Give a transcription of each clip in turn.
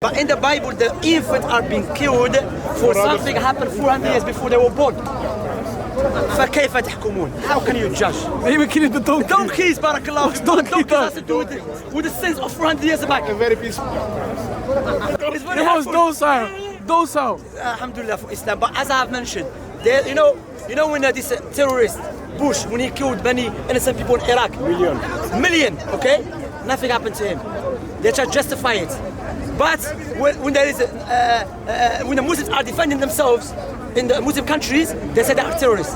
But in the Bible, the infants are being killed for something happened 400 years before they were born. فكيف تحكمون? How can you judge? Maybe killing the donkeys. Donkeys, barakallah. Donkeys has to do with the sins of 400 years back. Very peaceful. It's very The most docile. Alhamdulillah for Islam. But as I have mentioned, there, you know when this terrorist Bush, when he killed many innocent people in Iraq, million, okay, nothing happened to him. They try to justify it. But when there is when the Muslims are defending themselves in the Muslim countries, they say they are terrorists.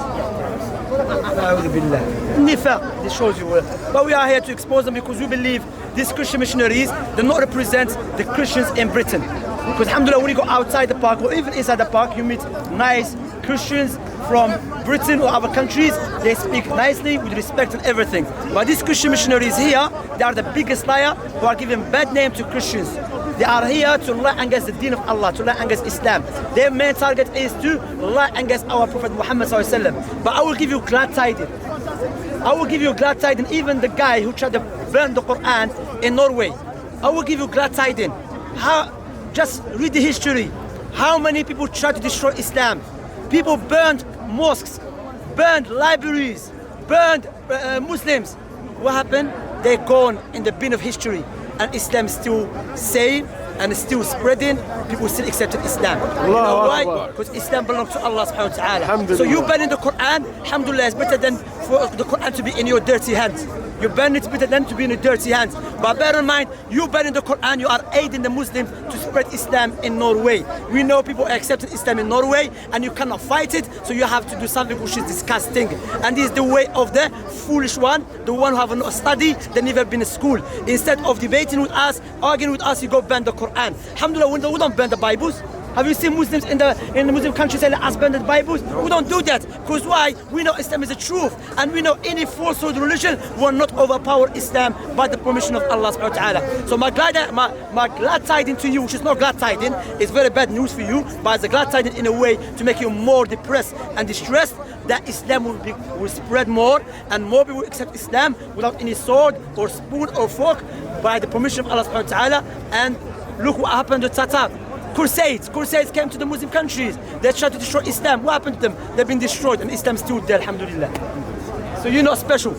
This shows you. But we are here to expose them because we believe these Christian missionaries do not represent the Christians in Britain. Because alhamdulillah, when you go outside the park or even inside the park, you meet nice Christians from Britain or other countries. They speak nicely with respect and everything. But these Christian missionaries here, they are the biggest liar who are giving bad name to Christians. They are here to lie against the deen of Allah, to lie against Islam. Their main target is to lie against our Prophet Muhammad ﷺ. But I will give you glad tidings. I will give you glad tidings. Even the guy who tried to burn the Quran in Norway, I will give you glad tidings. Just read the history. How many people tried to destroy Islam? People burned mosques, burned libraries, burned Muslims. What happened? They're gone in the bin of history. And Islam is still safe and is still spreading. People still accept Islam. You know why? Because Islam belongs to Allah subhanahu wa ta'ala. So you burning the Quran, alhamdulillah, is better than for the Quran to be in your dirty hands. You burn it better than to be in your dirty hands. But bear in mind, you burning the Quran, you are aiding the Muslims to spread Islam in Norway. We know people are accepting Islam in Norway and you cannot fight it, so you have to do something which is disgusting. And this is the way of the foolish one, the one who have not studied, they never been in school. Instead of debating with us, arguing with us, you go burn the Quran. Alhamdulillah, we don't burn the Bibles. Have you seen Muslims in the Muslim countries say, let us burn the Bibles? We don't do that. Because why? We know Islam is the truth. And we know any falsehood religion will not overpower Islam by the permission of Allah subhanahu wa ta'ala. So my glad tidings to you, which is not glad tidings, is very bad news for you, but it's a glad tidings in a way to make you more depressed and distressed, that Islam will spread more and more people will accept Islam without any sword or spoon or fork by the permission of Allah subhanahu wa ta'ala. And look what happened to Tatar. Crusades came to the Muslim countries. They tried to destroy Islam. What happened to them? They've been destroyed and Islam still there, alhamdulillah. So you're not special.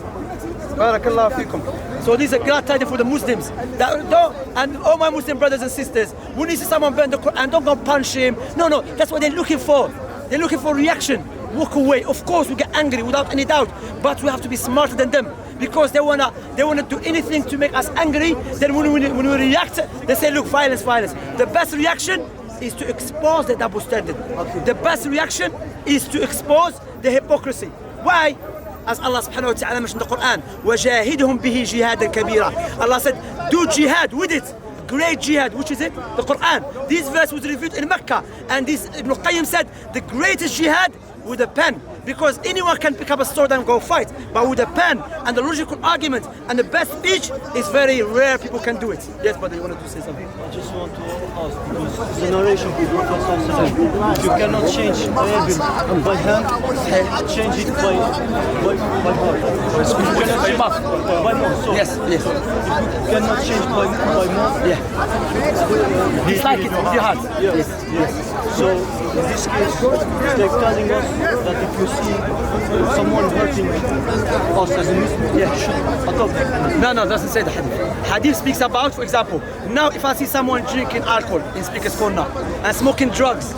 Barakallahu fikum. So these are glad tidings for the Muslims. And all my Muslim brothers and sisters, when you see someone burn the Quran, don't go punch him. No, that's what they're looking for. They're looking for reaction. Walk away. Of course we get angry without any doubt, but we have to be smarter than them. Because they wanna do anything to make us angry. Then when we react, they say, look, violence. The best reaction is to expose the double standard. The best reaction is to expose the hypocrisy. Why? As Allah subhanahu wa ta'ala mentioned in the Quran, وَجَاهِدْهُمْ بِهِ جِهَادًا كَبِيرًا. Allah said, do jihad with it. Great jihad, which is it? The Quran. This verse was revealed in Mecca. And this Ibn Qayyim said, the greatest jihad with a pen. Because anyone can pick up a sword and go fight. But with a pen and the logical argument and the best speech, is very rare people can do it. Yes, brother, you wanted to say something? I just want to ask, because the narration of the Prophet, you cannot change the Bible by hand, change it by heart. By mouth. So Yes. you cannot change by mouth. Yeah. Dislike it with your heart. Yes. So in this case, they're telling us that if you see someone hurting us as a Muslim, you should adopt them. No, doesn't say the hadith. Hadith speaks about, for example, now if I see someone drinking alcohol in speaker's Sunnah and smoking drugs,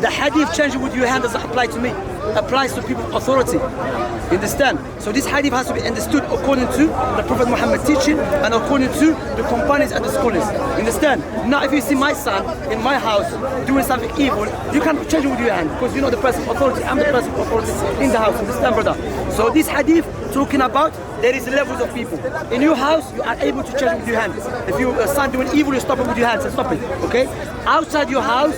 the hadith changing with your hand doesn't apply to me. Applies to people authority. You understand? So this hadith has to be understood according to the Prophet Muhammad's teaching and according to the companions and the scholars. You understand? Now if you see my son in my house doing something evil, you can't change it with your hand because you know the person of authority. I'm the person of authority in the house. Understand, brother? So this hadith talking about there is levels of people. In your house, you are able to change it with your hand. If your son doing evil, you stop it with your hands and stop it. Okay? Outside your house,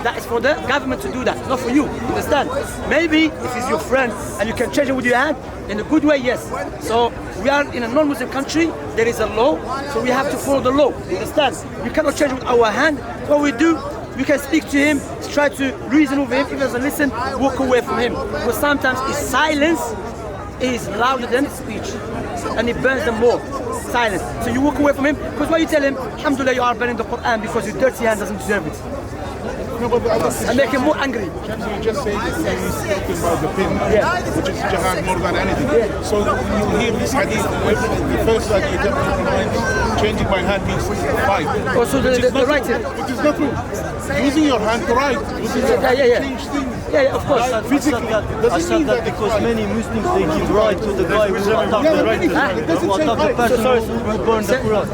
that is for the government to do that, not for you. Understand? Maybe if it's your friend and you can change it with your hand, in a good way, yes. So we are in a non-Muslim country, there is a law, so we have to follow the law. Understand? We cannot change it with our hand. What we do, we can speak to him, try to reason with him. If he doesn't listen, walk away from him. Because sometimes his silence is louder than speech. and he burns them more. Silence. So you walk away from him, because why you tell him, alhamdulillah, you are burning the Quran because your dirty hand doesn't deserve it. No, but And make him more angry. Shamsi, you just say he's talking about the pin, which is jihad more than anything. So you hear this hadith, the first that you tell me, changing my hand means fight. Also the writing. Which is not true. Using your hand to write, which is a change thing. Yeah, of course. I said that because many Muslims, they give right to the guy who attacked the person who burned the Quran.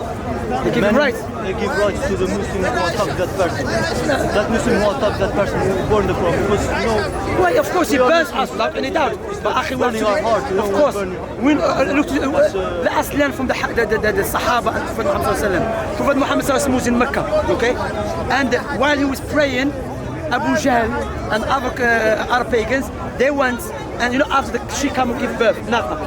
They give him right. They give rights to the Muslim who attacked that person. That Muslim who attacked that person who burned the Quran. Because, you know... Well, of course, he burns us without any doubt. But akhi, we have to, of course, let us learn from the Sahaba and Prophet Muhammad sallallahu alaihi wasallam. Prophet Muhammad sallallahu alaihi wasallam was in Mecca, okay? And while he was praying, Abu Jahl and other Arab pagans, they went, and you know, after she came and give birth, Naqa.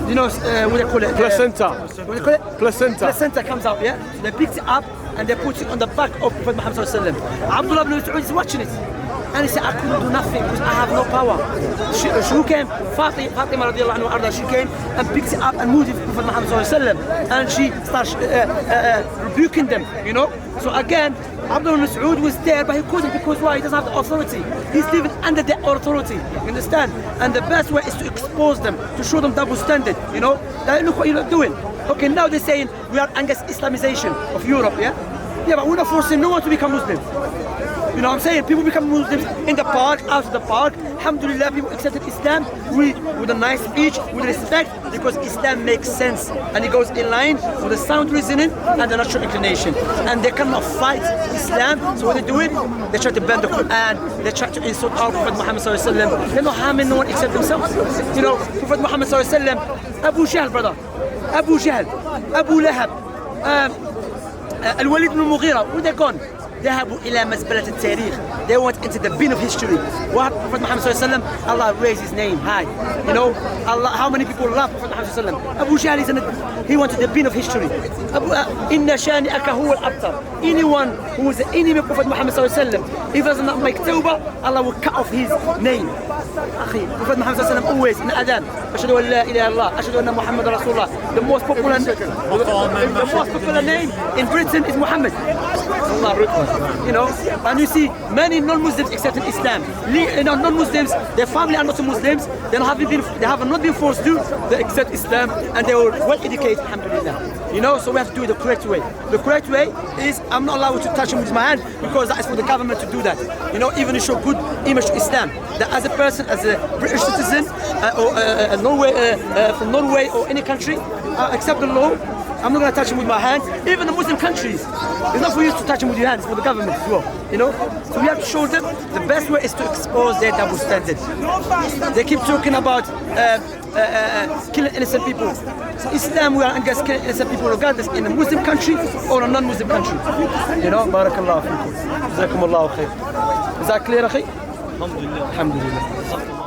You know, what do they call it? Placenta. What do they call it? Placenta. Placenta comes out, yeah? So they picked it up and they put it on the back of Prophet Muhammad sallallahu alaihi wasallam. Abdullah ibn Mas'ud is watching it. And he said, I couldn't do nothing because I have no power. Who came? Fatima radiallahu anha, she came and picked it up and moved it to Prophet Muhammad sallallahu alaihi wasallam. And she started rebuking them, you know? So again, Abdullah ibn Mas'ud was there, but he couldn't, because why? He doesn't have the authority. He's living under their authority, you understand? And the best way is to expose them, to show them double standard, you know? Now, look what you're doing. Okay, now they're saying we are against Islamization of Europe, yeah? Yeah, but we're not forcing no one to become Muslim. You know what I'm saying? People become Muslims in the park, out of the park. Alhamdulillah, people accepted Islam with a nice speech, with respect, because Islam makes sense. And it goes in line with the sound reasoning and the natural inclination. And they cannot fight Islam. So what they do it? They try to bend the Quran. They try to insult our Prophet Muhammad sallallahu alaihi wasallam. They're not harming no one except themselves. You know, Prophet Muhammad sallallahu alaihi wasallam, Abu Jahl, brother. Abu Jahl, Abu Lahab, Al-Walid ibn Mughira, where they gone? ذهبوا إلى مزبلة التاريخ. They went into the bin of history. What Prophet Muhammad sallallahu alaihi wasallam, Allah raised his name high. You know, Allah. How many people love Prophet Muhammad sallallahu alaihi wasallam? Abu Jahl he went to the bin of history. Inna shani'aka huwa al-abtar. Anyone who is the enemy of Prophet Muhammad sallallahu alaihi wasallam, if he does not make tawbah, Allah will cut off his name. Akhi, Prophet Muhammad sallallahu alaihi wasallam always in adhan, ashhadu an la ilaha illallah, ashhadu anna Muhammad rasulullah. The most popular name in Britain is Muhammad. You know, and you see many non-Muslims accepting Islam. You know, non-Muslims, their family are not Muslims. They have not been forced to. They accept Islam and they were well educated. Alhamdulillah. You know, so we have to do it the correct way. The correct way is I'm not allowed to touch him with my hand because that is for the government to do that. You know, even to show good image to Islam. That as a person, as a British citizen or from Norway or any country, accept the law. I'm not going to touch him with my hand. Even the Muslim countries, it's not for you to touch him with your hands, it's for the government as well. You know? So we have to show them the best way is to expose their double standard. They keep talking about killing innocent people. So Islam, we are against killing innocent people regardless in a Muslim country or a non-Muslim country. You know? Barakallahu feekum. Jazakumullahu khair. Is that clear, akhi? Alhamdulillah. Alhamdulillah.